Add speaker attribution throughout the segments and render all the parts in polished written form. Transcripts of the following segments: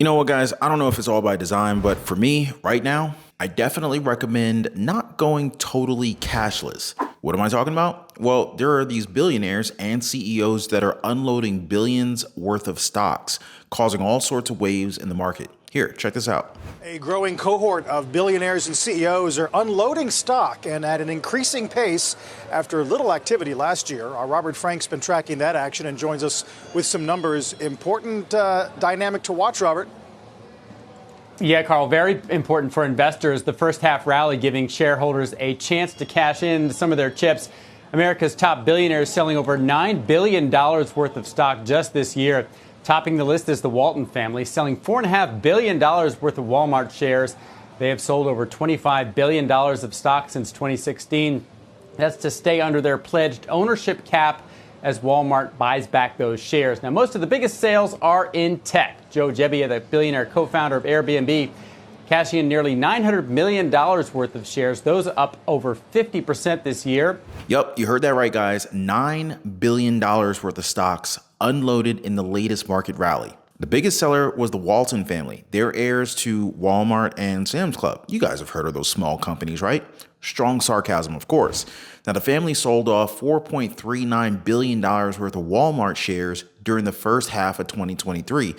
Speaker 1: You know what, guys? I don't know if it's all by design, but for me, right now, I definitely recommend not going totally cashless. What am I talking about? Well, there are these billionaires and CEOs that are unloading billions worth of stocks, causing all sorts of waves in the market. Here, check this out.
Speaker 2: A growing cohort of billionaires and CEOs are unloading stock and at an increasing pace after little activity last year. Our Robert Frank's been tracking that action and joins us with some numbers. Important dynamic to watch, Robert.
Speaker 3: Yeah, Carl, very important for investors. The first half rally giving shareholders a chance to cash in some of their chips. America's top billionaires selling over $9 billion worth of stock just this year. Topping the list is the Walton family, selling $4.5 billion worth of Walmart shares. They have sold over $25 billion of stock since 2016. That's to stay under their pledged ownership cap as Walmart buys back those shares. Now, most of the biggest sales are in tech. Joe Gebbia, the billionaire co-founder of Airbnb, cashing in nearly $900 million worth of shares. Those are up over 50% this year.
Speaker 1: Yep, you heard that right, guys. $9 billion worth of stocks unloaded in the latest market rally. The biggest seller was the Walton family. They're heirs to Walmart and Sam's Club. You guys have heard of those small companies, right? Strong sarcasm, of course. Now, the family sold off $4.39 billion worth of Walmart shares during the first half of 2023,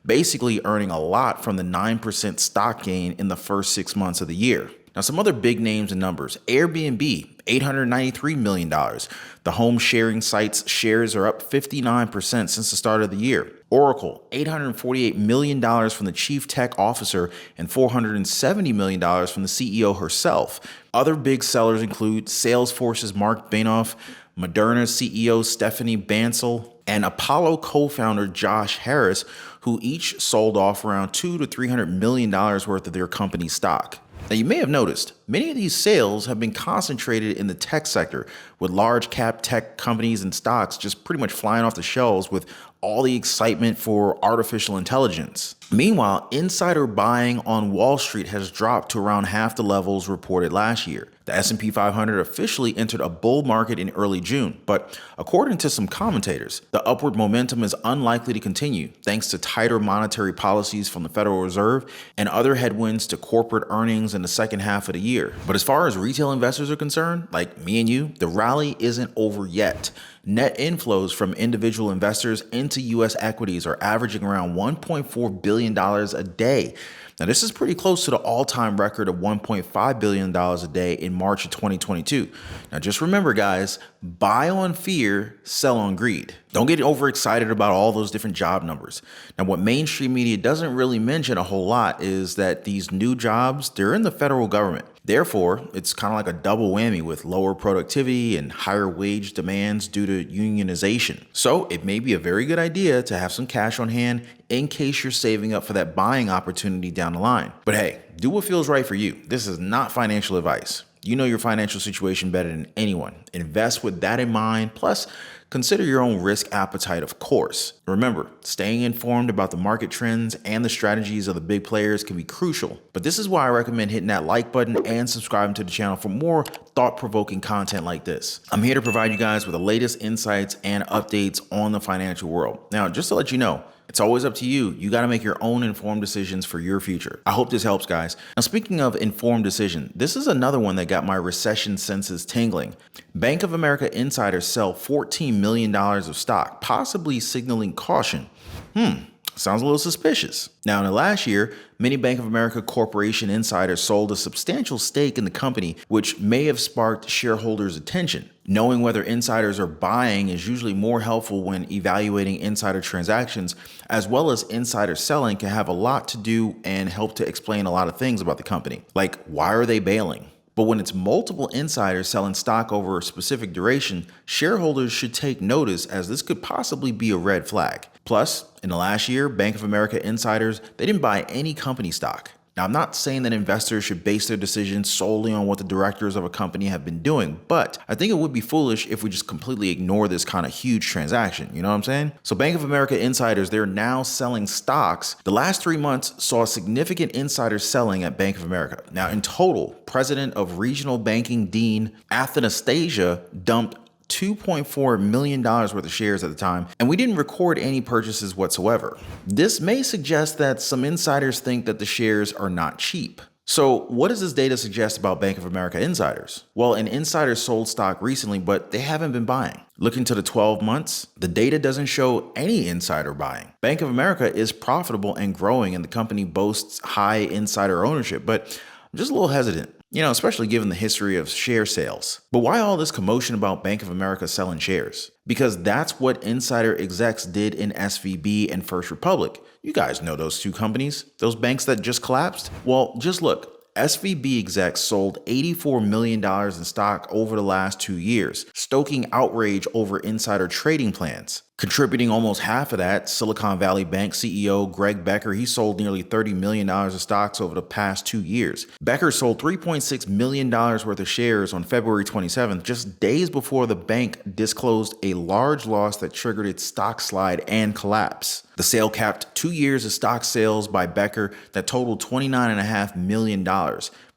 Speaker 1: basically earning a lot from the 9% stock gain in the first 6 months of the year. Now, some other big names and numbers. Airbnb, $893 million. The home sharing site's shares are up 59% since the start of the year. Oracle, $848 million from the chief tech officer and $470 million from the CEO herself. Other big sellers include Salesforce's Mark Benioff, Moderna CEO Stephanie Bancel, and Apollo co-founder Josh Harris, who each sold off around $200 to $300 million worth of their company stock. Now, you may have noticed many of these sales have been concentrated in the tech sector, with large cap tech companies and stocks just pretty much flying off the shelves with all the excitement for artificial intelligence. Meanwhile, insider buying on Wall Street has dropped to around half the levels reported last year. The S&P 500 officially entered a bull market in early June, but according to some commentators, the upward momentum is unlikely to continue thanks to tighter monetary policies from the Federal Reserve and other headwinds to corporate earnings in the second half of the year. But as far as retail investors are concerned, like me and you, the rally isn't over yet. Net inflows from individual investors into U.S. equities are averaging around $1.4 billion a day. Now, this is pretty close to the all-time record of $1.5 billion a day in March of 2022. Now, just remember, guys, buy on fear, sell on greed. Don't get overexcited about all those different job numbers. Now, what mainstream media doesn't really mention a whole lot is that these new jobs, they're in the federal government. Therefore, it's kind of like a double whammy with lower productivity and higher wage demands due to unionization. So it may be a very good idea to have some cash on hand in case you're saving up for that buying opportunity down the line. But hey, do what feels right for you. This is not financial advice. You know your financial situation better than anyone. Invest with that in mind. Plus, consider your own risk appetite, of course. Remember, staying informed about the market trends and the strategies of the big players can be crucial. But this is why I recommend hitting that like button and subscribing to the channel for more thought-provoking content like this. I'm here to provide you guys with the latest insights and updates on the financial world. Now, just to let you know, it's always up to you. You got to make your own informed decisions for your future. I hope this helps, guys. Now, speaking of informed decision, this is another one that got my recession senses tingling. Bank of America insiders sell $14 million of stock, possibly signaling caution. Sounds a little suspicious. Now, in the last year, many Bank of America Corporation insiders sold a substantial stake in the company, which may have sparked shareholders' attention. Knowing whether insiders are buying is usually more helpful when evaluating insider transactions, as well as insider selling can have a lot to do and help to explain a lot of things about the company. Like, why are they bailing? But when it's multiple insiders selling stock over a specific duration, shareholders should take notice, as this could possibly be a red flag. Plus, in the last year, Bank of America insiders, they didn't buy any company stock. Now, I'm not saying that investors should base their decisions solely on what the directors of a company have been doing, but I think it would be foolish if we just completely ignore this kind of huge transaction. You know what I'm saying? So Bank of America insiders, they're now selling stocks. The last 3 months saw significant insider selling at Bank of America. Now, in total, President of Regional Banking Dean Athanastasia dumped $2.4 million worth of shares at the time, and we didn't record any purchases whatsoever. This may suggest that some insiders think that the shares are not cheap. So what does this data suggest about Bank of America insiders? Well, an insider sold stock recently, but they haven't been buying. Looking to the 12 months, the data doesn't show any insider buying. Bank of America is profitable and growing, and the company boasts high insider ownership, but I'm just a little hesitant, especially given the history of share sales. But why all this commotion about Bank of America selling shares? Because that's what insider execs did in SVB and First Republic. You guys know those two companies, those banks that just collapsed? Well, just look. SVB execs sold $84 million in stock over the last 2 years, stoking outrage over insider trading plans. Contributing almost half of that, Silicon Valley Bank CEO Greg Becker, he sold nearly $30 million of stocks over the past 2 years. Becker sold $3.6 million worth of shares on February 27th, just days before the bank disclosed a large loss that triggered its stock slide and collapse. The sale capped 2 years of stock sales by Becker that totaled $29.5 million.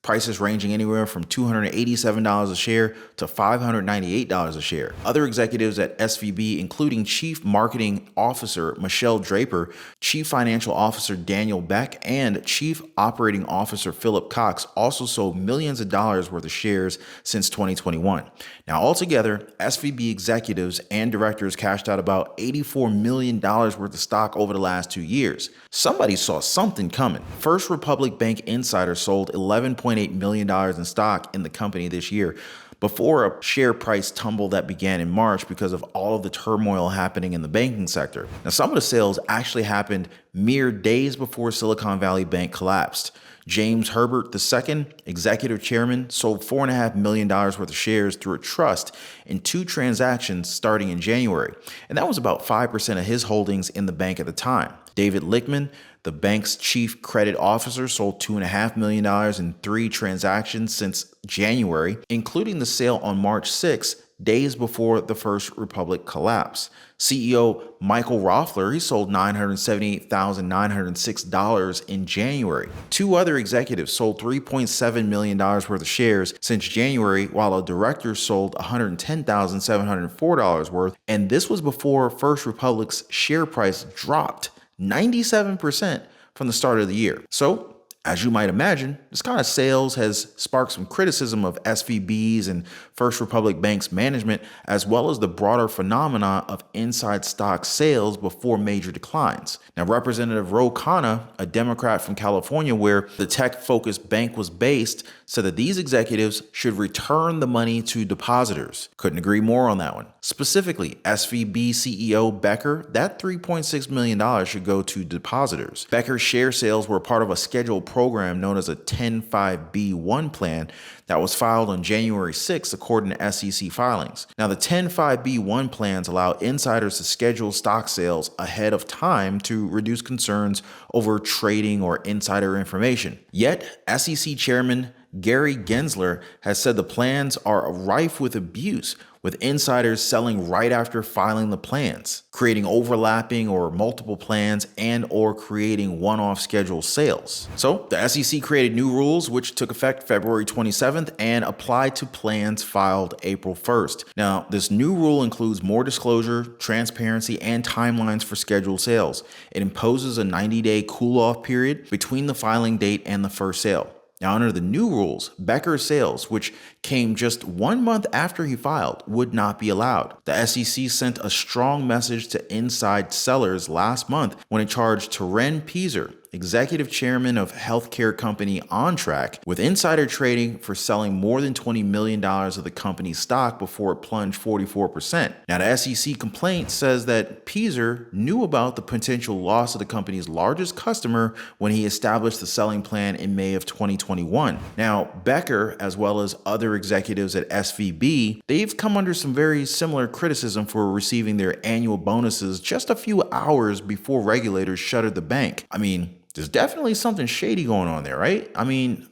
Speaker 1: Prices ranging anywhere from $287 a share to $598 a share. Other executives at SVB, including Chief Marketing Officer Michelle Draper, Chief Financial Officer Daniel Beck, and Chief Operating Officer Philip Cox, also sold millions of dollars worth of shares since 2021. Now, altogether, SVB executives and directors cashed out about $84 million worth of stock over the last 2 years. Somebody saw something coming. First Republic Bank insiders sold $11.8 million in stock in the company this year, before a share price tumble that began in March because of all of the turmoil happening in the banking sector. Now, some of the sales actually happened mere days before Silicon Valley Bank collapsed. James Herbert II, executive chairman, sold $4.5 million worth of shares through a trust in 2 transactions starting in January, and that was about 5% of his holdings in the bank at the time. David Lichtman, the bank's chief credit officer, sold $2.5 million in 3 transactions since January, including the sale on March 6, days before the First Republic collapse. CEO Michael Roffler, he sold $978,906 in January. 2 other executives sold $3.7 million worth of shares since January, while a director sold $110,704 worth, and this was before First Republic's share price dropped 97% from the start of the year. So, as you might imagine, this kind of sales has sparked some criticism of SVB's and First Republic Bank's management, as well as the broader phenomena of inside stock sales before major declines. Now, Representative Ro Khanna, a Democrat from California where the tech-focused bank was based, said that these executives should return the money to depositors. Couldn't agree more on that one. Specifically, SVB CEO Becker, that $3.6 million should go to depositors. Becker's share sales were part of a scheduled program known as a 10.5B1 plan that was filed on January 6, according to SEC filings. Now, the 10.5B1 plans allow insiders to schedule stock sales ahead of time to reduce concerns over trading or insider information. Yet, SEC Chairman Gary Gensler has said the plans are rife with abuse, with insiders selling right after filing the plans, creating overlapping or multiple plans and or creating one-off scheduled sales. So the SEC created new rules which took effect February 27th and applied to plans filed April 1st. Now, this new rule includes more disclosure, transparency, and timelines for scheduled sales. It imposes a 90-day cool-off period between the filing date and the first sale. Now, under the new rules, Becker's sales, which came just 1 month after he filed, would not be allowed. The SEC sent a strong message to inside sellers last month when it charged Teren Pieser, executive chairman of healthcare company OnTrack, with insider trading for selling more than $20 million of the company's stock before it plunged 44%. Now, the SEC complaint says that Pieser knew about the potential loss of the company's largest customer when he established the selling plan in May of 2021. Now, Becker, as well as other executives at SVB, they've come under some very similar criticism for receiving their annual bonuses just a few hours before regulators shuttered the bank. I mean, there's definitely something shady going on there, right? I mean,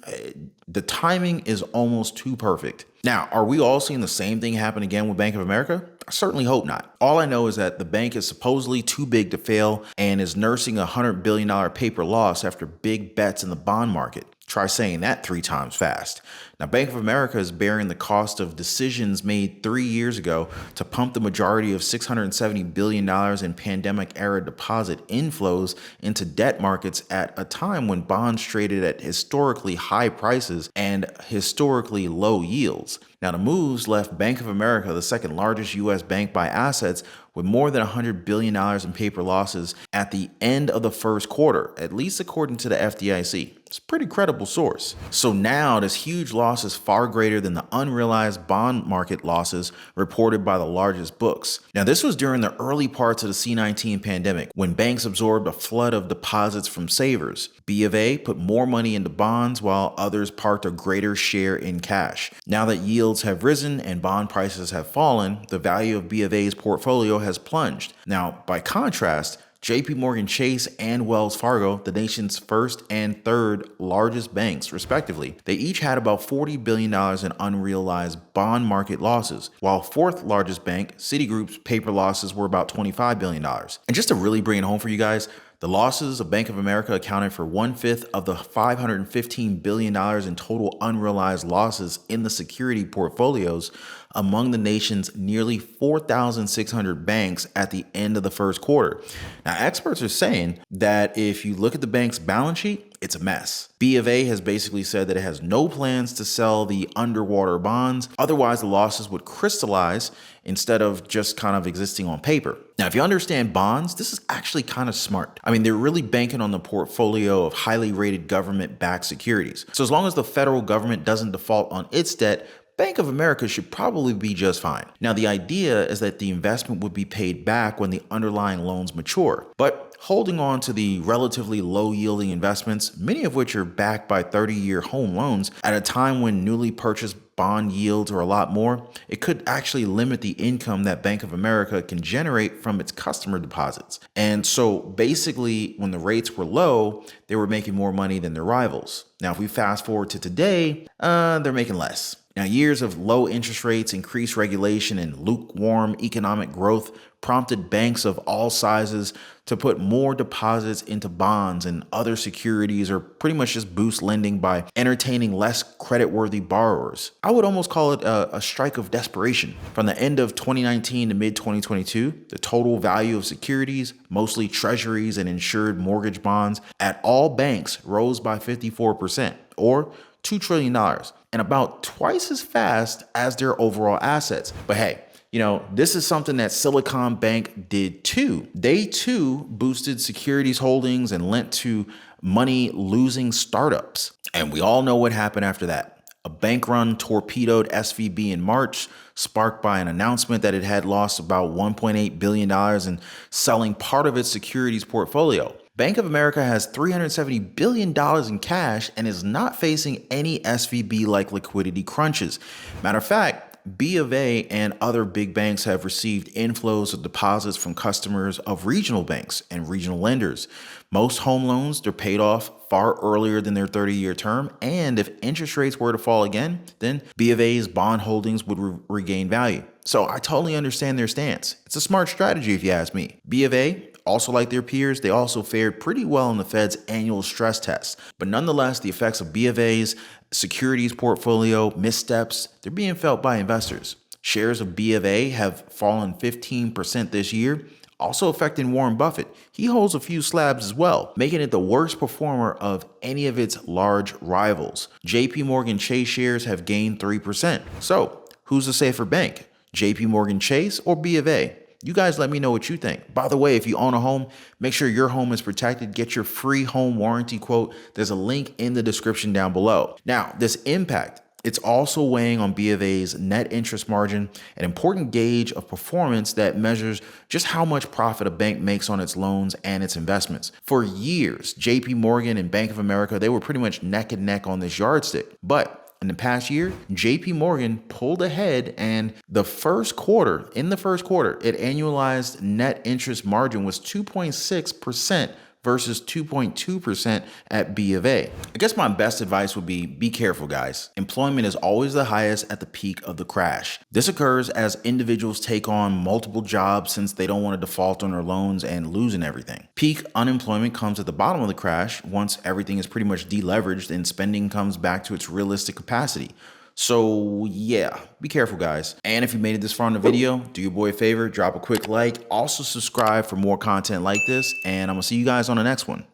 Speaker 1: the timing is almost too perfect. Now, are we all seeing the same thing happen again with Bank of America? I certainly hope not. All I know is that the bank is supposedly too big to fail and is nursing a $100 billion paper loss after big bets in the bond market. Try saying that 3 times fast. Now, Bank of America is bearing the cost of decisions made 3 years ago to pump the majority of $670 billion in pandemic-era deposit inflows into debt markets at a time when bonds traded at historically high prices and historically low yields. Now, the moves left Bank of America, the second largest U.S. bank by assets, with more than $100 billion in paper losses at the end of the first quarter, at least according to the FDIC. It's a pretty credible source. So now this huge loss is far greater than the unrealized bond market losses reported by the largest books. Now, this was during the early parts of the C-19 pandemic when banks absorbed a flood of deposits from savers. B of A put more money into bonds while others parked a greater share in cash. Now that yields have risen and bond prices have fallen, the value of B of A's portfolio has plunged. Now, by contrast, JP Morgan Chase and Wells Fargo, the nation's first and third largest banks, respectively, they each had about $40 billion in unrealized bond market losses, while fourth largest bank, Citigroup's paper losses were about $25 billion. And just to really bring it home for you guys, the losses of Bank of America accounted for 1/5 of the $515 billion in total unrealized losses in the security portfolios among the nation's nearly 4,600 banks at the end of the first quarter. Now, experts are saying that if you look at the bank's balance sheet, it's a mess. B of A has basically said that it has no plans to sell the underwater bonds. Otherwise, the losses would crystallize instead of just kind of existing on paper. Now, if you understand bonds, this is actually kind of smart. I mean, they're really banking on the portfolio of highly rated government-backed securities. So as long as the federal government doesn't default on its debt, Bank of America should probably be just fine. Now, the idea is that the investment would be paid back when the underlying loans mature. But holding on to the relatively low-yielding investments, many of which are backed by 30-year home loans, at a time when newly purchased bond yields are a lot more, it could actually limit the income that Bank of America can generate from its customer deposits. And so basically, when the rates were low, they were making more money than their rivals. Now, if we fast forward to today, they're making less. Now, years of low interest rates, increased regulation, and lukewarm economic growth prompted banks of all sizes to put more deposits into bonds and other securities, or pretty much just boost lending by entertaining less creditworthy borrowers. I would almost call it a strike of desperation. From the end of 2019 to mid-2022, the total value of securities, mostly treasuries and insured mortgage bonds, at all banks rose by 54%, or $2 trillion, and about twice as fast as their overall assets. But hey, this is something that Silicon Bank did too. They too boosted securities holdings and lent to money-losing startups. And we all know what happened after that. A bank run torpedoed SVB in March, sparked by an announcement that it had lost about $1.8 billion in selling part of its securities portfolio. Bank of America has $370 billion in cash and is not facing any SVB-like liquidity crunches. Matter of fact, B of A and other big banks have received inflows of deposits from customers of regional banks and regional lenders. Most home loans, they're paid off far earlier than their 30-year term, and if interest rates were to fall again, then B of A's bond holdings would regain value. So I totally understand their stance. It's a smart strategy if you ask me. B of A, also like their peers, they also fared pretty well in the Fed's annual stress test. But nonetheless, the effects of B of A's securities portfolio missteps, they're being felt by investors. Shares of B of A have fallen 15% this year, also affecting Warren Buffett. He holds a few slabs as well, making it the worst performer of any of its large rivals. JP Morgan Chase shares have gained 3%. So, who's the safer bank? JP Morgan Chase or B of A? You guys let me know what you think. By the way, if you own a home, make sure your home is protected. Get your free home warranty quote. There's a link in the description down below. Now, this impact, it's also weighing on B of A's net interest margin, an important gauge of performance that measures just how much profit a bank makes on its loans and its investments. For years, JP Morgan and Bank of America, they were pretty much neck and neck on this yardstick. But in the past year, JP Morgan pulled ahead, and in the first quarter, it annualized net interest margin was 2.6% versus 2.2% at B of A. I guess my best advice would be careful, guys. Employment is always the highest at the peak of the crash. This occurs as individuals take on multiple jobs since they don't want to default on their loans and losing everything. Peak unemployment comes at the bottom of the crash once everything is pretty much deleveraged and spending comes back to its realistic capacity. So yeah, be careful, guys. And if you made it this far in the video, do your boy a favor, drop a quick like. Also subscribe for more content like this, and I'm gonna see you guys on the next one.